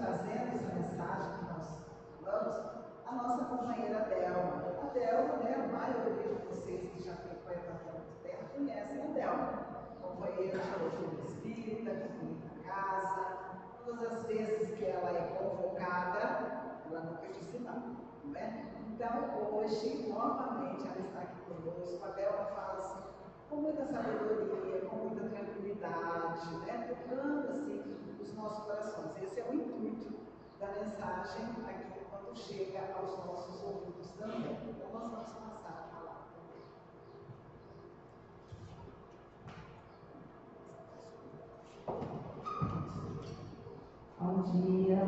trazendo essa mensagem que nós falamos, a nossa companheira Delma. A Delma, né, a maioria de vocês que já frequentam há muito tempo conhecem a Delma, companheira de doutrina espírita, que fica em casa. Todas as vezes que ela é convocada, ela nunca disse não é? Então, hoje, novamente, ela está aqui conosco. A Delma fala assim, com muita sabedoria, com muita tranquilidade, né? Tocando assim os nossos corações. Esse é o intuito da mensagem aqui quando chega aos nossos ouvidos também. Então nós vamos passar a palavra também. Bom dia,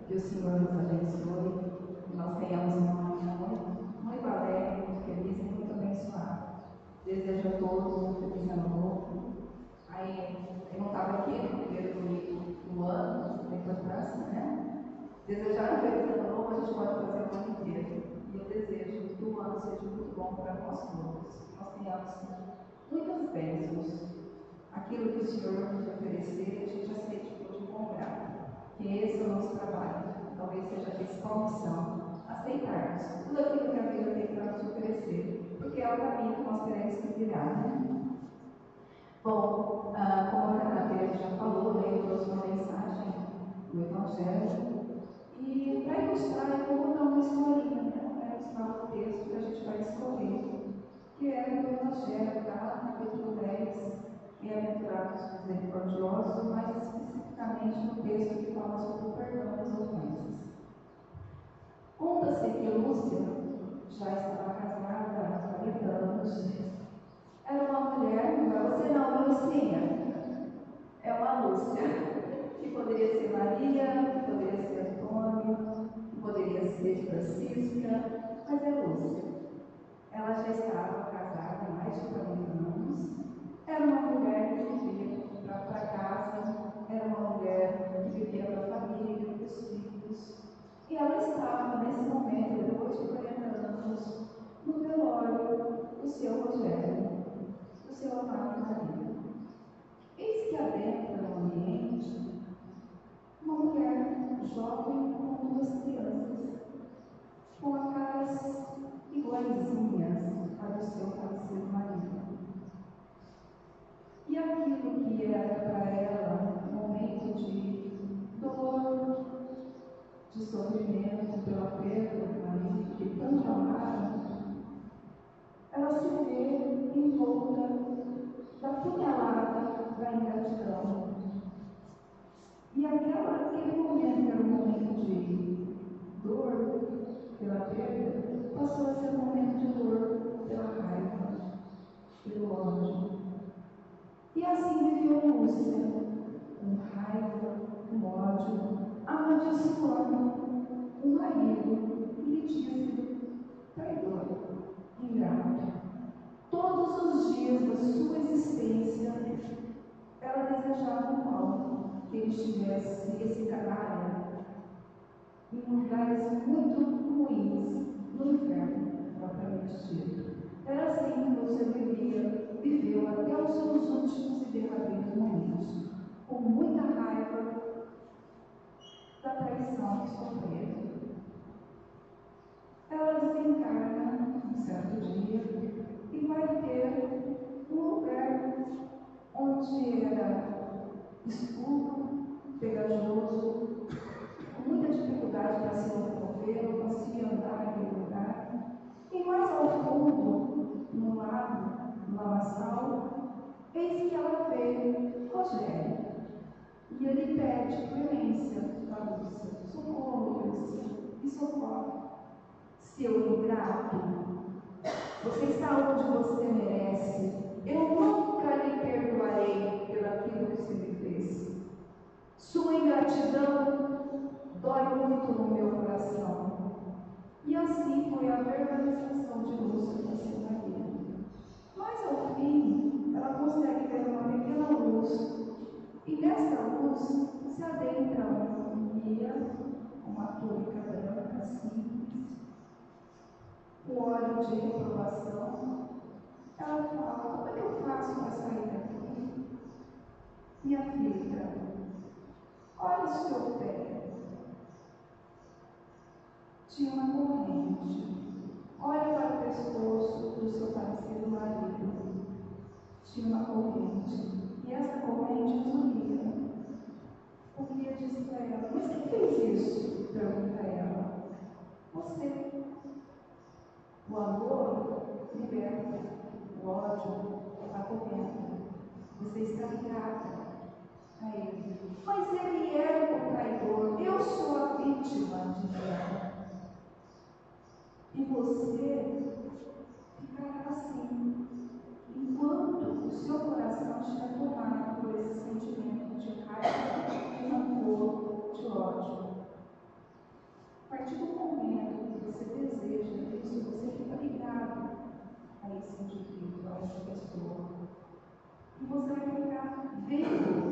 que o Senhor nos abençoe, que nós tenhamos uma manhã muito alegre, muito feliz e muito abençoada. Desejo a todos um feliz ano novo. Aí, eu não estava aqui no primeiro domingo do ano, tempo atrás, né? Desejar um feliz ano novo, a gente pode fazer o ano inteiro. E eu desejo que o ano seja muito bom para nós todos, que nós tenhamos muitas bênçãos. Aquilo que o Senhor nos oferecer, a gente aceite de bom grado. Que esse é o nosso trabalho. Talvez seja a principal missão. Aceitarmos tudo aquilo que a vida tem para nos oferecer, porque é o caminho que nós teremos que virar, né? Bom, como a Ana já falou, eu trouxe uma mensagem do Evangelho e para ilustrar, eu vou contar uma historinha, né? Ilustrar o texto que a gente vai escolher, que é do Evangelho, tá? Capítulo 10, Bem-aventurados os misericordiosos, mais especificamente no texto que fala sobre o perdão das ofensas. Conta-se que Lúcia já estava casada há 40 anos. Era uma mulher, não é você não, Lucinha. É uma Lúcia, que poderia ser Maria, que poderia ser Antônio, que poderia ser Francisca, mas é Lúcia. Ela já estava casada há mais de 40 anos. Era uma mulher que vivia para casa, era uma mulher que vivia para a família, para os filhos. E ela estava, nesse momento, depois de 40 anos, no velório do seu Rogério, do seu amado marido. Eis que adentra no ambiente uma mulher jovem com duas crianças, com as caras iguaizinhas à do seu falecido marido. E aquilo que era para ela um momento de dor, de sofrimento pela perda do marido que tanto amava, ela se vê envolta da punhalada da ingratidão. E aquele momento era um momento de dor pela perda, passou a ser um momento de dor pela raiva, pelo ódio. E assim viveu Lúcia, com raiva, com ódio, amaldiçoando um marido que lhe tinha sido traidor, ingrato. Todos os dias da sua existência, ela desejava o mal, que ele estivesse, esse canalha, em lugares muito ruins, no inferno, propriamente dito. Era assim que Lúcia viveu até os seus últimos e derradeiros momentos, com muita raiva da traição que sofreu. Ela desencarna um certo dia e vai ter um lugar onde era escuro, pegajoso, com muita dificuldade para se locomover, não conseguia andar naquele lugar. E mais ao fundo, no lado, no lamaçal, eis que ela vê Rogério. E ele pede clemência para Lúcia. Socorro, Lúcia, me socorre. Seu ingrato, você está onde você merece. Eu nunca lhe perdoarei pelo aquilo que você me fez. Sua ingratidão dói muito no meu coração. E assim foi a verbalização de Lúcia com seu marido. Mas ao fim, ela consegue ver uma pequena luz. E nessa luz se adentra uma guia, uma túnica branca simples, com óleo de reprovação. Ela fala: como é que eu faço para sair daqui? Minha filha, Olha o seu pé. Tinha uma corrente. Olha para o pescoço do seu falecido marido. Tinha uma corrente. E essa corrente os unia. O guia disse para ela: mas quem fez isso? Pergunta ela. Você. O amor liberta, o ódio acorrenta. Você está ligada a ele. Mas ele é o traidor, eu sou a vítima de guerra. E você ficará assim, enquanto o seu coração estiver tomado por esse sentimento de raiva, de rancor, de ódio. A partir do momento que você deseja isso, você fica ligado a esse indivíduo, a essa pessoa. E você vai ficar vendo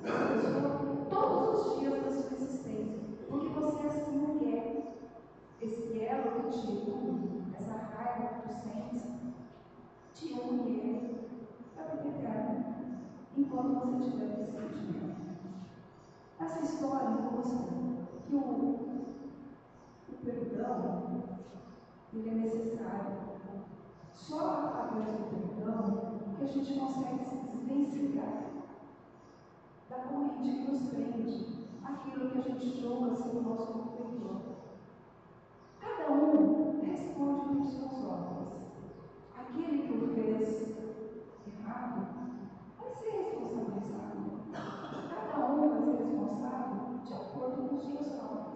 essa pessoa todos os dias da sua existência, porque você assim não quer. Esse elo que te une, essa raiva que tu sentes, te une para a vida eterna, enquanto você tiver esse sentimento. Essa história mostra que o perdão ele é necessário. Só através do perdão que a gente consegue se desvencilhar da corrente que nos prende, aquilo que a gente julga ser o nosso perdão. Cada um responde pelas suas obras. Aquele que o fez errado vai ser responsabilizado. Cada um vai ser responsável de acordo com as suas obras.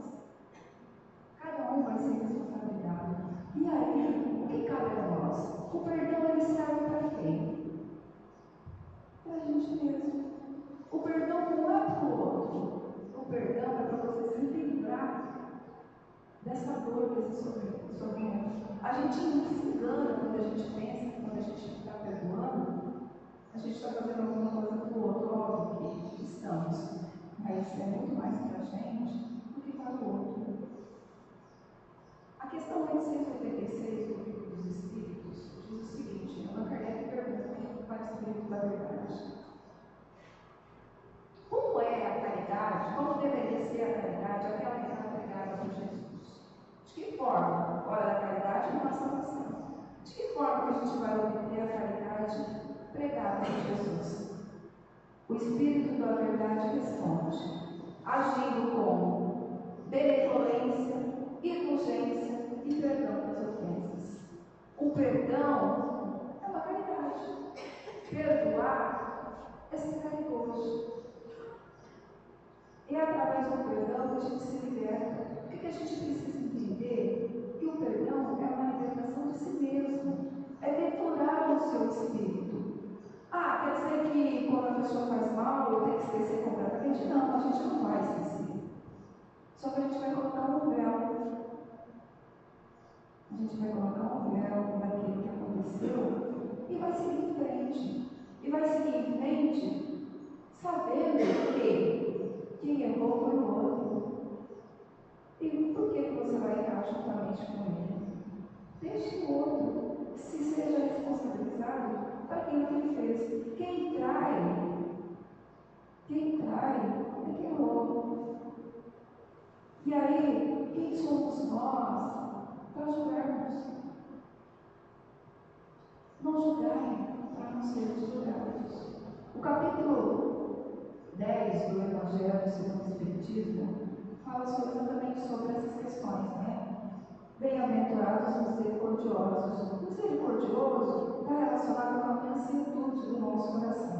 Cada um vai ser responsabilizado. E aí, o que cabe a nós? O perdão ele serve para quem? Para a gente mesmo. O perdão não é para o outro. O perdão é para você se livrar dessa dor, desse sofrimento. A gente não se engana quando a gente pensa que quando a gente está perdoando, a gente está fazendo alguma coisa para o outro. Óbvio que estamos, mas é muito mais para a gente do que para o outro. A questão 886 do Livro dos Espíritos diz o seguinte: Allan Kardec pergunta para o Espírito da Verdade: como é a caridade? Como deveria ser a caridade, aquela que era pregada por Jesus? De que forma? Olha, a caridade é uma salvação. De que forma que a gente vai obter a caridade pregada por Jesus? O Espírito da Verdade responde, agindo com benevolência, indulgência e perdão das ofensas. O perdão é uma caridade. Perdoar é ser caridoso. É através do perdão que a gente se liberta. O que a gente precisa entender? Que o perdão é uma libertação de si mesmo. É depurar o seu espírito. Ah, quer dizer que quando a pessoa faz mal, eu tenho que esquecer completamente? Não, a gente não vai esquecer. Só que a gente vai colocar um véu. A gente vai colocar um véu daquilo que aconteceu e vai seguir em frente. E vai seguir em frente sabendo que quem errou foi o outro. E por que você vai errar juntamente com ele? Deixe o outro se seja responsabilizado para aquilo que ele fez. Quem trai é quem errou. E aí, quem somos nós para julgarmos? Não julgai para não sermos julgados. O capítulo 10 do Evangelho segundo o Espiritismo fala exatamente sobre essas questões, né? Bem-aventurados misericordiosos. O misericordioso está relacionado com a mansuetude do nosso coração.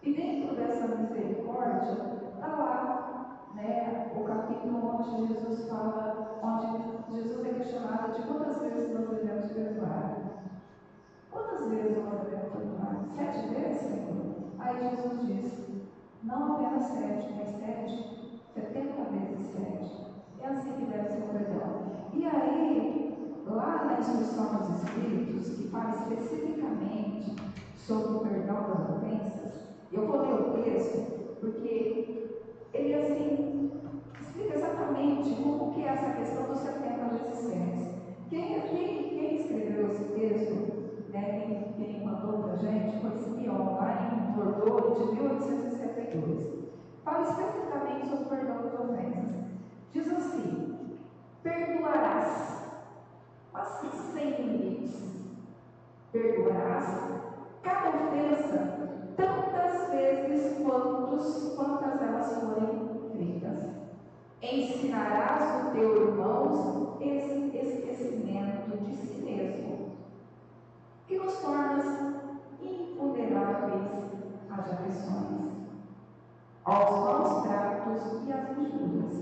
E dentro dessa misericórdia, está lá, né, o capítulo onde Jesus fala, onde Jesus é questionado de quantas vezes nós devemos perdoar. Quantas vezes nós devemos perdoar? 7 vezes, Senhor? Aí Jesus diz, não apenas 7, mas 7, 70 vezes 7. É assim que deve ser o perdão. E aí, lá na instrução dos Espíritos, que fala especificamente sobre o perdão das ofensas, eu vou ler o texto, porque ele assim explica exatamente como que é essa questão dos 70 vezes 7. Quem escreveu esse texto, né, quem mandou para a gente, foi Simeão, lá em Bordeaux, de 1862. Fala especificamente quantas elas forem feitas. Ensinarás o teu irmão esse esquecimento de si mesmo, que nos torna invulneráveis às agressões, aos maus tratos e às injúrias.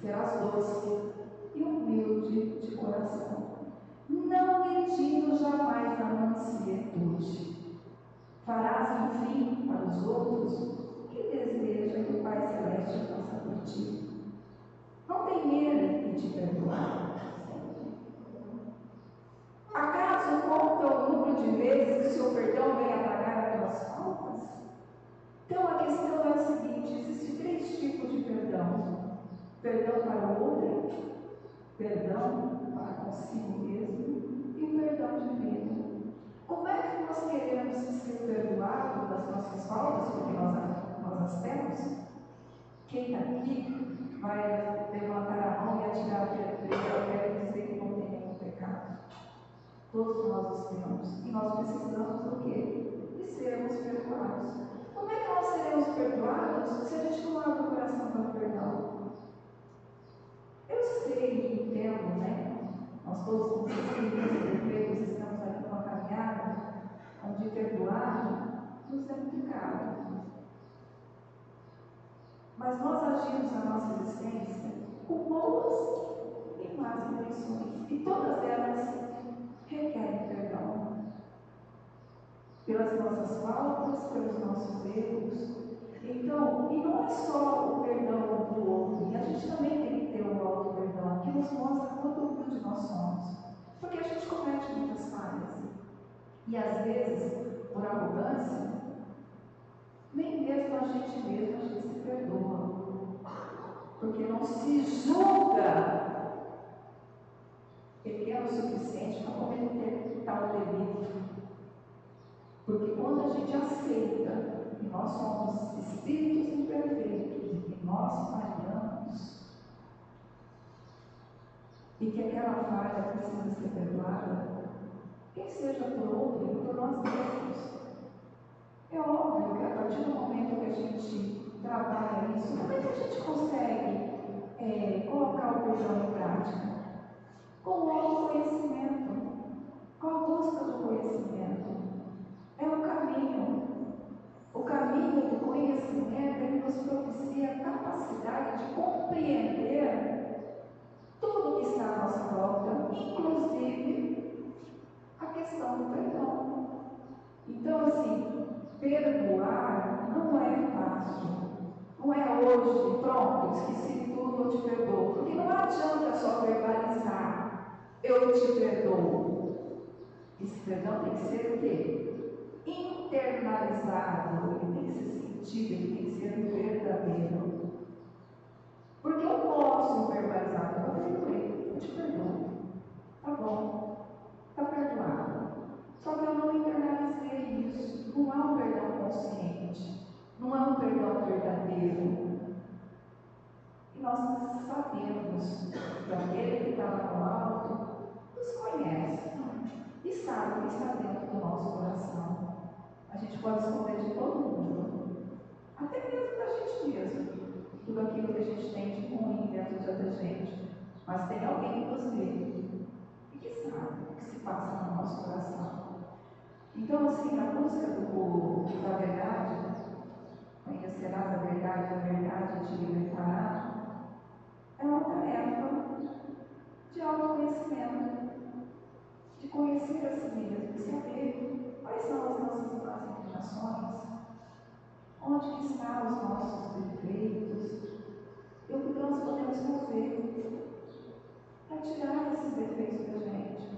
Serás doce e humilde de coração, não medindo jamais a mansietude. Farás, enfim, para os outros o que deseja que o Pai Celeste faça por ti. Não tem medo de te perdoar. Acaso conta o número de vezes que o seu perdão vem apagar as tuas faltas? Então a questão é a seguinte: existem 3 tipos de perdão: perdão para o outro, perdão para consigo mesmo e o perdão divino. Como é que nós queremos ser perdoados das nossas faltas, porque nós as temos? Quem está aqui vai levantar a mão e atirar a pedra e dizer que não tem nenhum pecado. Todos nós os temos. E nós precisamos do quê? De sermos perdoados. Como é que nós seremos perdoados se a gente não abre o coração para o perdão? Eu sei e entendo, né? Nós todos como perfeitos estamos ali numa caminhada onde perdoar nos é muito caro. Mas nós agimos na nossa existência com boas e más intenções, e todas elas requerem perdão pelas nossas faltas, pelos nossos erros. Então, e não é só o perdão do outro, e a gente também tem que ter um auto-perdão que nos mostra quanto humilde nós somos, porque a gente comete muitas falhas, e às vezes, por arrogância, nem mesmo a gente se perdoa, porque não se julga pequeno o suficiente para cometer tal delito. Porque quando a gente aceita que nós somos espíritos imperfeitos e que nós falhamos, e que aquela falha precisa ser perdoada, quem seja por outro e por nós mesmos. É óbvio que a partir do momento que a gente trabalha isso, como é que a gente consegue colocar o perdão em prática? Com o autoconhecimento, com a busca do conhecimento. É o caminho. O caminho do conhecimento, ele nos propicia a capacidade de compreender tudo que está à nossa volta, inclusive a questão do perdão. Então, assim, perdoar não é fácil. Não é hoje, pronto, esqueci tudo, eu te perdoo. Porque não adianta só verbalizar, eu te perdoo. Esse perdão tem que ser o quê? Internalizado, ele tem que ser sentido, ele tem que ser verdadeiro. Porque eu posso verbalizar, eu perdoei, eu te perdoo. Tá bom, tá perdoado. Só que eu não internalizei isso. Não há um perdão consciente, não há um perdão verdadeiro. E nós sabemos que aquele que está lá no alto nos conhece e sabe o que está dentro do nosso coração. A gente pode esconder de todo mundo, até mesmo da gente mesmo, tudo aquilo que a gente tem de ruim dentro da gente. Mas tem alguém que nos vê e que sabe o que se passa no nosso coração. Então, assim, a busca da verdade, conhecerás a verdade te libertará, é uma tarefa de autoconhecimento, de conhecer a si mesmo, de saber quais são as nossas más inclinações, onde estão os nossos defeitos, e o que nós podemos fazer para tirar esses defeitos da gente.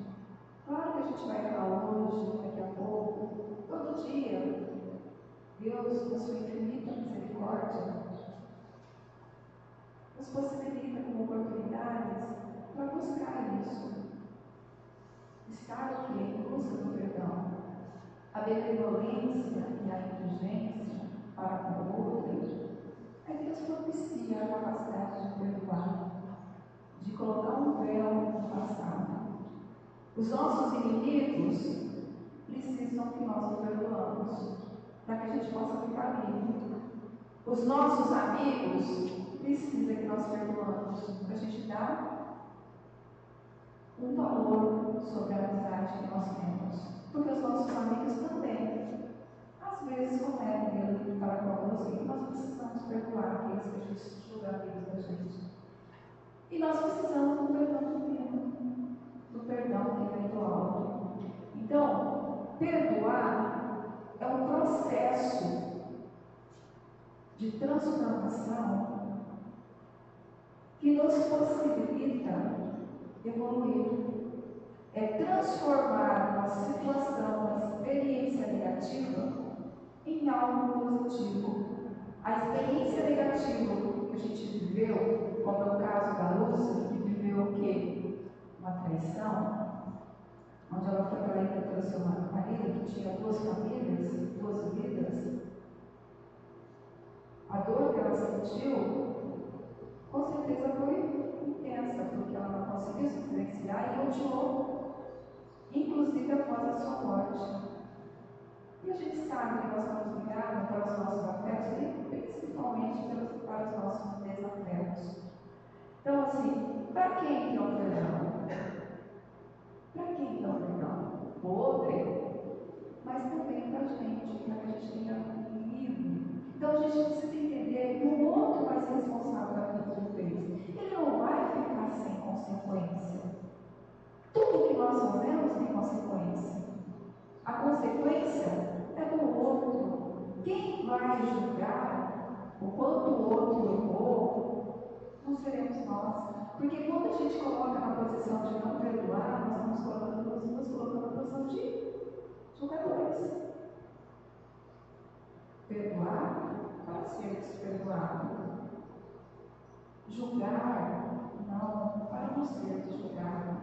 Claro que a gente vai errar hoje, daqui a pouco, todo dia. Deus, na sua infinita misericórdia, nos possibilita com oportunidades para buscar isso. Estar aqui em busca do perdão. A benevolência e a indulgência para com o outro é que nos propicia a capacidade de perdoar, de colocar um véu no passado. Os nossos inimigos precisam que nós o perdoamos, para que a gente possa ficar livre. Os nossos amigos precisam que nós perdoamos para a gente dar um valor sobre a amizade que nós temos. Porque os nossos amigos também, às vezes, cometem erro de falar conosco e nós precisamos perdoar aqueles que a gente julga amigos da gente. E nós precisamos do perdão divino, do perdão que vem do alto. Então, perdoar é um processo de transformação que nos possibilita evoluir. É transformar uma situação, uma experiência negativa em algo positivo. A experiência negativa que a gente viveu, como é o caso da Lúcia, que viveu o quê? Uma traição, onde ela foi traída pelo seu marido, que tinha 2 famílias, 2 vidas. A dor que ela sentiu, com certeza foi intensa, porque ela não conseguiu se diferenciar e continuou, inclusive após a sua morte. E a gente sabe que nós estamos ligados para os nossos afetos e principalmente para os nossos desafetos. Então, assim, para quem que é o perdão? Para quem que é o perdão? O outro, mas também para a gente, para que a gente tenha um livre. Então, a gente precisa entender que o outro vai ser responsável pelo que ele fez. Ele não vai ficar sem consequência. Tudo que nós fazemos tem consequência. A consequência é do outro. Quem vai julgar o quanto o outro errou, não seremos nós. Porque quando a gente coloca na posição de não perdoar, nós estamos nos colocando na posição de julgadores. Perdoar para ser desperdoado. Julgar, não, para não ser julgado.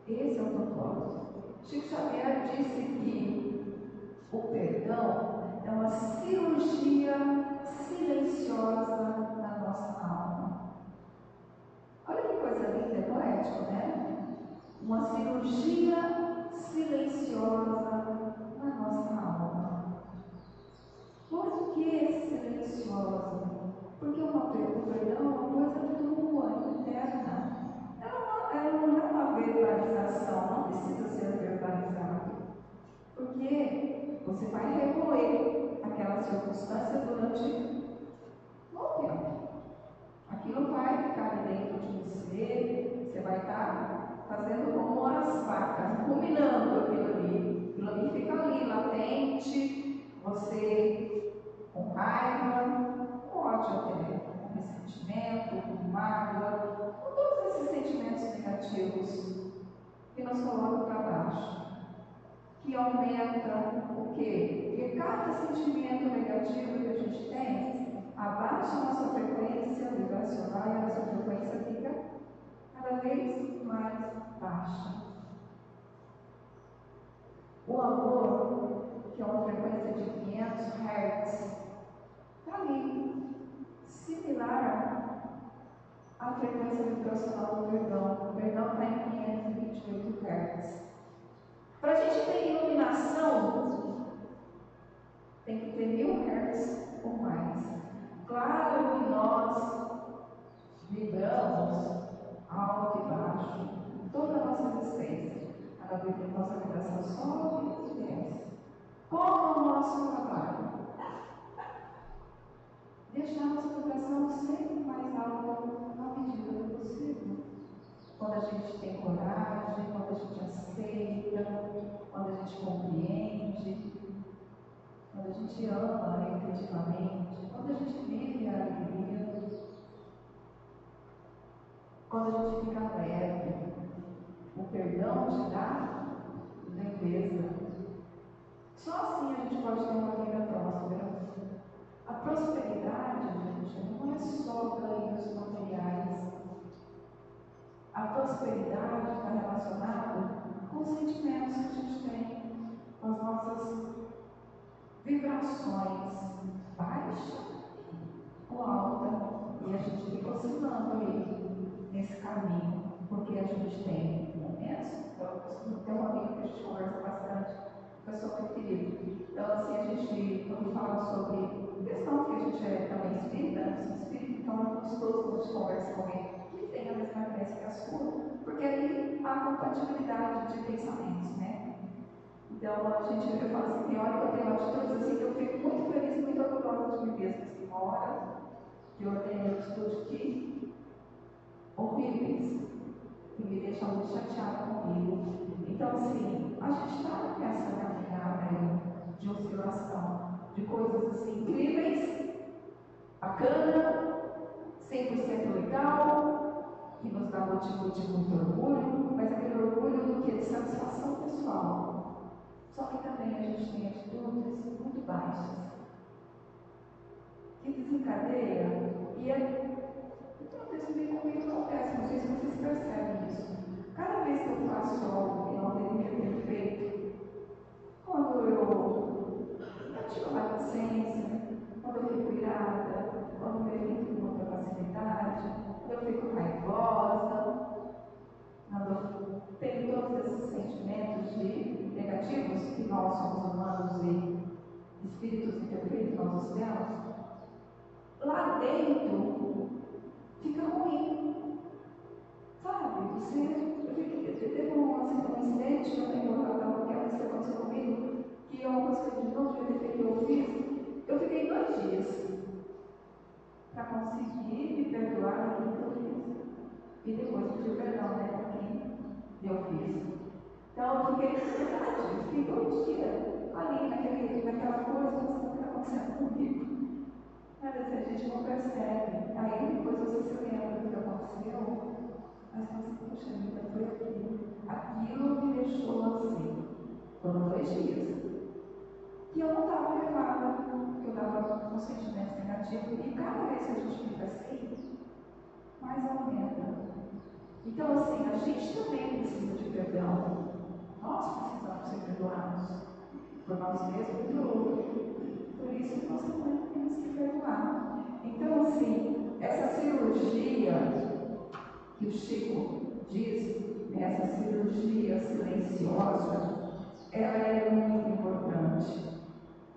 Esse é o propósito. Chico Xavier disse que o perdão é uma cirurgia silenciosa na nossa alma. Olha que coisa linda, é poético, né? Uma cirurgia silenciosa na nossa alma. Por que silenciosa? Porque o perdão é uma coisa tua, interna. Ela não é uma verbalização, não precisa ser verbalizado. Porque você vai remoer aquela circunstância durante um tempo. Aquilo vai ficar ali dentro de você vai estar fazendo como as facas, ruminando aquilo ali fica ali, latente, você com raiva, com ódio até, com ressentimento, com mágoa, com todos esses sentimentos negativos que nos colocam para baixo, que aumentam o quê? Porque cada sentimento negativo que a gente tem abaixa a nossa frequência vibracional e a nossa frequência fica cada vez mais baixa. O amor, que é uma frequência de 500 Hz, está ali, similar à frequência vibracional do perdão. O perdão está em 528 Hz. Para a gente ter iluminação, tem que ter 1000 Hz ou mais. Claro que nós vibramos alto e baixo, toda a nossa existência. A nossa vibração sobe e desce. Qual é o nosso trabalho? Deixar a nossa vibração sempre mais alta na medida do possível. Quando a gente tem coragem, quando a gente aceita, quando a gente compreende, quando a gente ama efetivamente, quando a gente vive a alegria, quando a gente fica leve. O perdão te dá leveza. Só assim a gente pode ter uma vida próspera. A prosperidade, gente, não é só ganhos materiais. A prosperidade está relacionada com os sentimentos que a gente tem, com as nossas vibrações baixa ou alta. E a gente fica oscilando aí nesse caminho, porque a gente tem momentos. Eu tenho uma amiga que a gente conversa bastante, pessoa muito querida. Então, assim, a gente, quando fala sobre questão conversa com alguém que tem a mesma crença que a sua, porque ali há compatibilidade de pensamentos, né? Então, eu falo assim, tem hora que eu tenho atitudes assim que eu fico muito feliz, muito orgulhosa de mim mesma. Assim, uma hora que eu tenho atitudes que horríveis, que me deixam muito chateada comigo. Então, assim, a gente está nessa caminhada de oscilação, de coisas assim incríveis, bacana, 100% legal, que nos dá motivo de muito orgulho, mas aquele orgulho do que? De satisfação pessoal. Só que também a gente tem atitudes muito baixas, que desencadeia, e então, isso comigo acontece, não sei se vocês percebem isso. Cada vez que eu faço algo que não deveria ter feito, quando eu tiro uma licença, quando eu fico irada, quando eu evito com muita facilidade, quando eu fico raivosa, quando eu tenho todos esses sentimentos negativos que nós somos humanos e espíritos imperfeitos nós temos, lá dentro fica ruim, sabe? Teve um incidente que eu tenho colocado que aconteceu comigo, que é uma coisa que eu não devia ter feito, eu fiz. Eu fiquei 2 dias para conseguir me perdoar daquilo que eu fiz. E depois pedir perdão, né, para quem eu fiz. Então eu fiquei 2 dias ali naquela coisa, o que está acontecendo comigo? Às vezes a gente não percebe, aí depois você se lembra do que aconteceu, mas você, puxa vida, foi aquilo me deixou assim. Foram 2 dias. E eu não estava levada, porque eu estava com sentimentos negativos, e cada vez que a gente fica assim, mais aumenta. Então, assim, a gente também precisa de perdão. Nós precisamos ser perdoados por nós mesmos e pelo outro. Por isso que nós também temos que perdoar. Então, assim, essa cirurgia que o Chico diz, essa cirurgia silenciosa, ela é muito importante.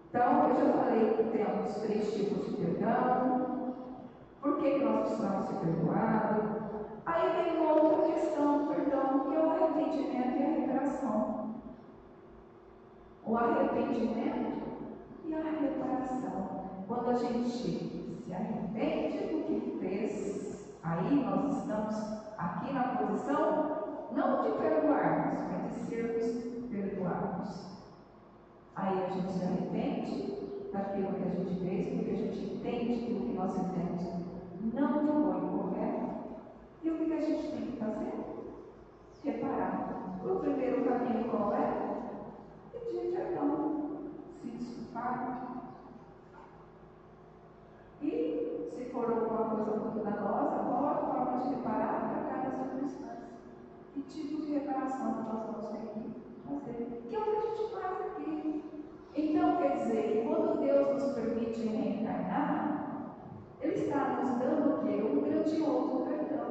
Então, eu já falei que temos 3 tipos de perdão. Por que nós precisamos ser perdoados? Aí vem uma outra questão do perdão, que é o arrependimento e a reparação. O arrependimento e a reparação. Quando a gente se arrepende do que fez, aí nós estamos aqui na posição não de perdoarmos, mas de sermos perdoados. Aí a gente se arrepende daquilo que a gente fez, porque a gente entende que o que nós fizemos não foi correto. E o que a gente tem que fazer? Reparar. O primeiro caminho qual é? Pedir perdão, se desculpar. E, se for alguma coisa muito danosa, qual a forma de reparar para cada circunstância? Que tipo de reparação que nós vamos ter que fazer? Que é o que a gente faz aqui. Então, quer dizer, que quando Deus nos permite reencarnar, Ele está nos dando o quê? Um grandioso perdão.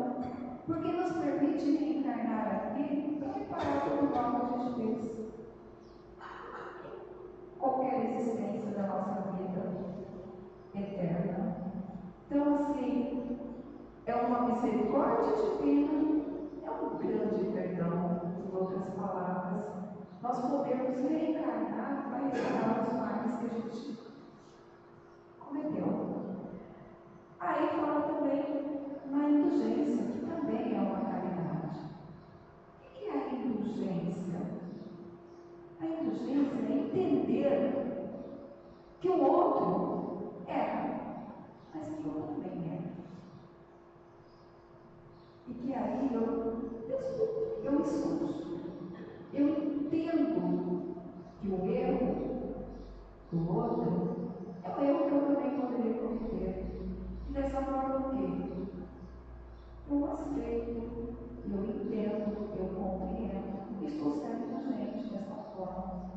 Porque nos permite reencarnar aqui para reparar todo o mal que a gente fez. Qualquer existência da nossa vida eterna. Então, assim, é uma misericórdia divina, é um grande perdão, em outras palavras. Nós podemos reencarnar para reparar os males que a gente cometeu. Aí fala também na indulgência, que também é uma caridade. O que é a indulgência? A indulgência é entender que o outro erra, mas que eu também erro. E que aí eu escuto, eu entendo que o erro do outro é um erro que eu também poderia cometer. E dessa forma o quê? Eu aceito, eu entendo, eu compreendo, estou sendo indulgente dessa forma.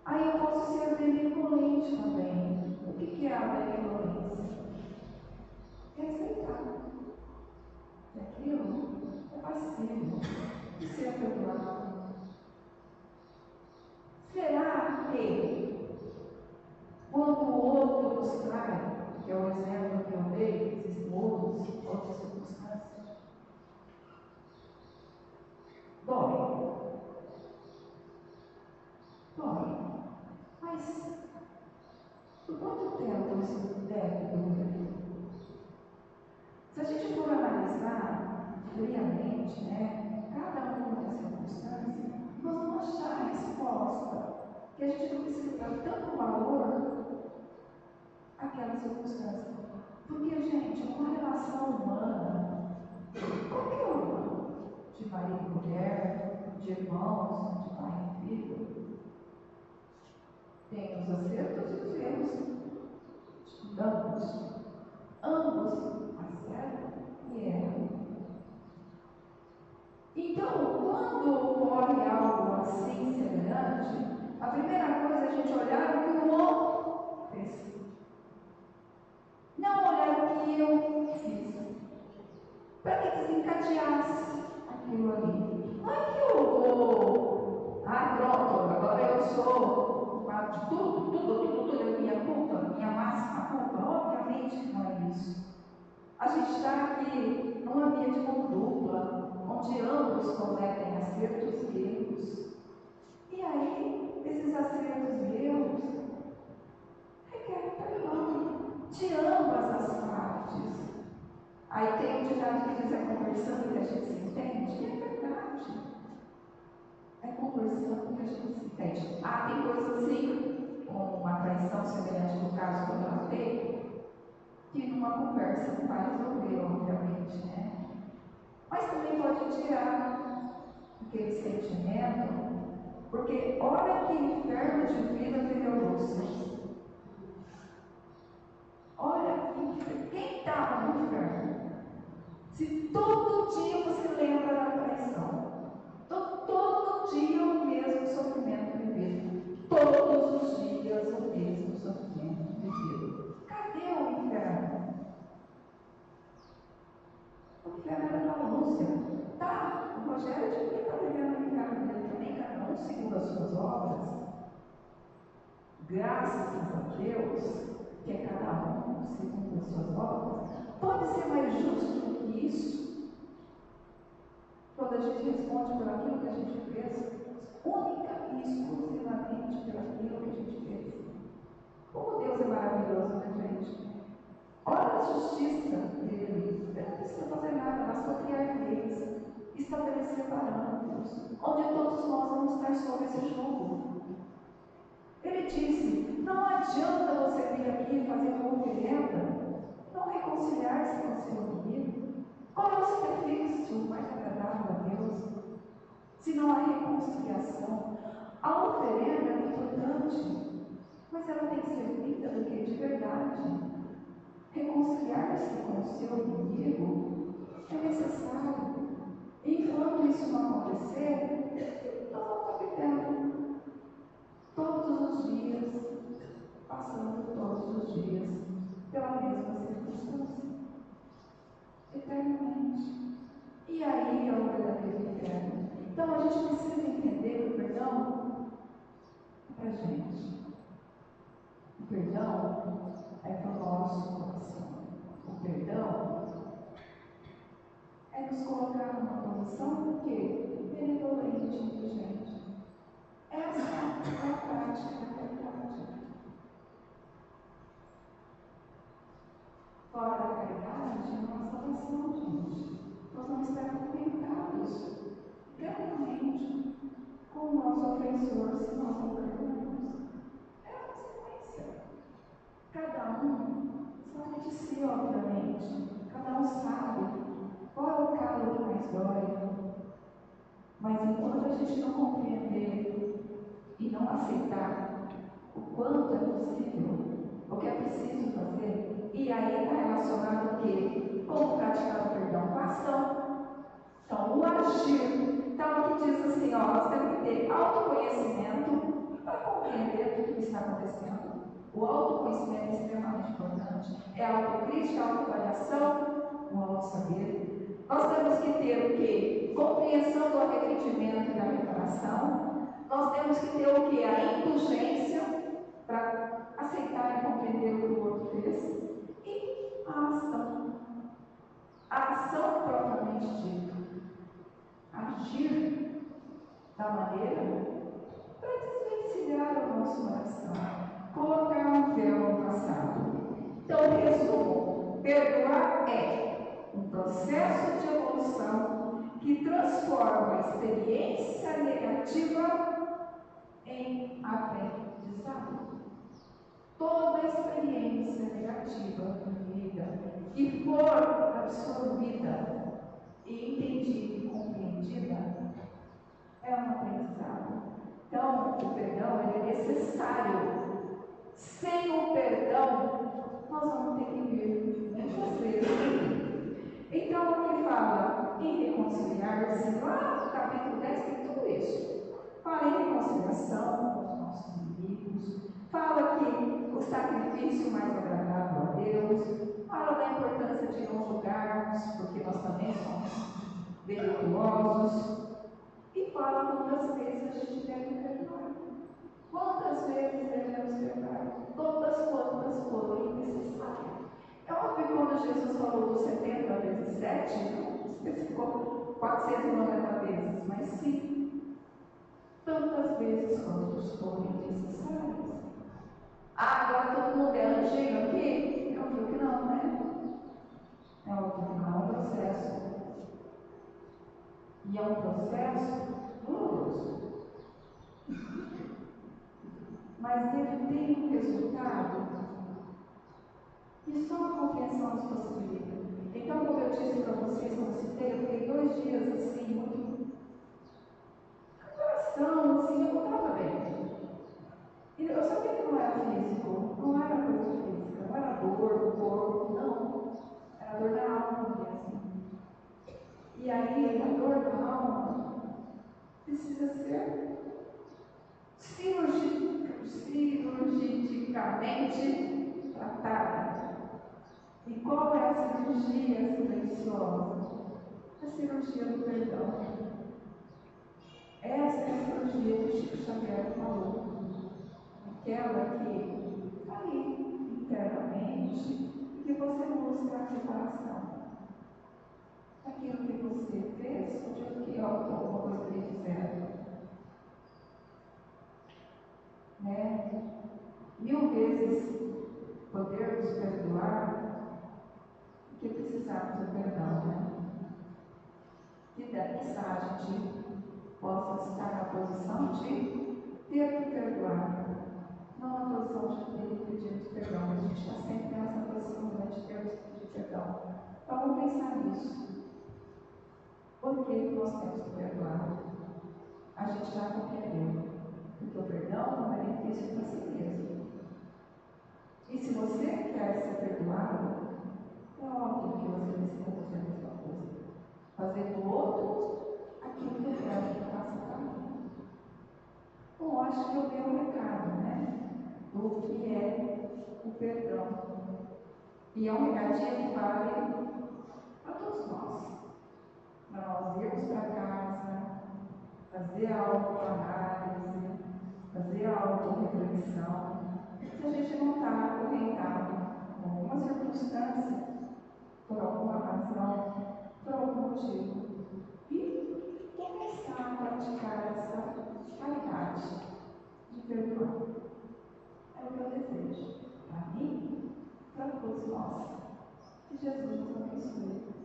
Aí eu posso ser benevolente também. O que é a benevolência? É aceitar que aquilo é passivo de ser perdoado. Será que quando o outro nos trai que é o exemplo que eu dei, existem outras circunstâncias. Dói. Mas por quanto tempo isso deve doer? Se a gente for analisar friamente, cada uma das circunstâncias, nós vamos achar a resposta que a gente não precisa dar tanto valor àquela circunstância. Porque, gente, uma relação humana, qualquer uma, de marido e mulher, de irmãos, de pai e filho, tem os acertos e os erros de ambos. Ambos acertam e erram. Então, quando ocorre algo assim semelhante, a primeira coisa é a gente olhar o que o outro fez. Não olhar o que eu fiz. Para que desencadeasse aquilo ali. Não é que eu vou, pronto, agora eu sou culpado de tudo é minha culpa, minha máxima culpa. Obviamente que não é isso. A gente está aqui numa via de mão dupla, onde ambos cometem acertos e erros. E aí, esses acertos e erros requerem perdão de ambas as partes. Aí tem um ditado que diz: é conversando que a gente se entende. E é verdade. É conversando que a gente se entende. Tem coisas assim, como uma traição semelhante no caso que eu relatei, que numa conversa não vai resolver, obviamente, Mas também pode tirar aquele sentimento, porque olha que inferno de vida viveu você. Olha quem estava no inferno. Se todo dia você lembra da traição, todo dia o mesmo sofrimento vivido, todos os dias o mesmo sofrimento vivido. Cadê o inferno? O inferno era da Lúcia. O Rogério devia estar vivendo o inferno dele também, cada um segundo as suas obras. Graças a Deus, que é cada um segundo as suas obras. Pode ser mais justo do que isso? Quando a gente responde por aquilo que a gente fez, única e exclusivamente por aquilo que a gente fez. Como Deus é maravilhoso, gente? Olha a justiça dele. Ele não precisa fazer nada, basta criar leis, estabelecer parâmetros, onde todos nós vamos estar sob esse jogo. Ele disse: não adianta você vir aqui fazer uma oferenda, não reconciliar-se com seu inimigo. Qual é o sacrifício mais agradável a Deus? Se não há reconciliação, a oferenda é importante, mas ela tem que ser feita do que de verdade. Reconciliar-se com o seu inimigo é necessário. Enquanto isso não acontecer, nós vamos estar vivendo todos os dias, passando todos os dias pela mesma circunstância, eternamente. E aí é o verdadeiro inferno. Então a gente precisa entender que o perdão é para a gente. O perdão é para o nosso coração. O perdão é nos colocar numa posição benevolente, inteligente. Essa é a prática da caridade. Fora da caridade, é uma salvação, gente. Nós vamos estar conectados plenamente com o nosso ofensor se nós não perdoamos. É a consequência. Cada um sabe de si, obviamente. Cada um sabe qual é o calo que mais dói. Mas enquanto a gente não compreender e não aceitar o quanto é possível, o que é preciso fazer, e aí está relacionado o quê? Como praticar o perdão com a ação. Então, o agir. Então, o que diz assim, nós temos que ter autoconhecimento para compreender tudo o que está acontecendo. O autoconhecimento é extremamente importante. É a autocrítica, a autoavaliação, o autosaber. Nós temos que ter o quê? Compreensão do arrependimento e da reparação. Nós temos que ter o quê? A indulgência para aceitar e compreender o que o outro fez. a ação. A ação propriamente dita. Agir da maneira para desvencilhar o nosso coração, colocar um véu no passado. Então, resumo: perdoar é um processo de evolução que transforma a experiência negativa em aprendizado. Toda experiência negativa vivida que for absorvida e entendida e compreendida é um aprendizado. Então, o perdão é necessário. Sem o perdão, nós vamos ter que vir muitas vezes. Então, aqui fala em reconciliar-se, lá no capítulo 10 tem tudo isso. Fala em reconciliação com os nossos inimigos, fala que o sacrifício mais agradável a Deus, fala da importância de não julgarmos, porque nós também somos delituosos, e fala quantas vezes a gente deve perdoar. Quantas vezes devemos perdoar? Todas quantas forem necessárias. É óbvio que quando Jesus falou dos 70 vezes 7, não especificou 490 vezes, mas sim, tantas vezes quantas forem necessárias. Agora todo mundo é anjinho aqui? É óbvio que não, né? É óbvio que não, é um processo. E é um processo doloroso. Mas ele tem um resultado que só a compreensão nos possibilita. Então, como eu disse para vocês, como eu citei, eu fiquei 2 dias assim, muito coração, assim, eu não estava bem. E eu sabia que não era físico, não era coisa física, não era dor no corpo, não. Era dor na alma mesmo. E aí, a dor na alma precisa ser cirurgicamente tratada. E qual é a cirurgia silenciosa? A cirurgia do perdão. Essa é a cirurgia que Chico Xavier falou. Aquela que, ali, internamente, que você busca a separação. Aquilo que você fez, ou de alguma coisa que lhe fizeram. Né? 1000 vezes podermos perdoar que precisamos do perdão, né? Que a gente possa estar na posição de ter que perdoar, não na posição de pedir perdão, mas a gente está sempre nessa posição, né, de ter que pedir perdão. Então vamos pensar nisso. Por que nós temos que perdoar? A gente já compreendeu. Porque o perdão é um benefício para si mesmo. E se você quer ser perdoado, é óbvio que você precisa fazer a mesma coisa. Fazer do outro aquilo que eu quero que faça para mim. Bom, acho que eu dei um recado, né? Do que é o perdão. E é um recadinho que vale para todos nós. Para nós irmos para casa, fazer a autoanálise, fazer a autorreflexão. Se a gente não está acorrentado com alguma circunstância, por alguma razão, por algum motivo, e começar a praticar essa caridade de perdoar. É o que eu desejo para mim, para todos nós. Que Jesus nos abençoe.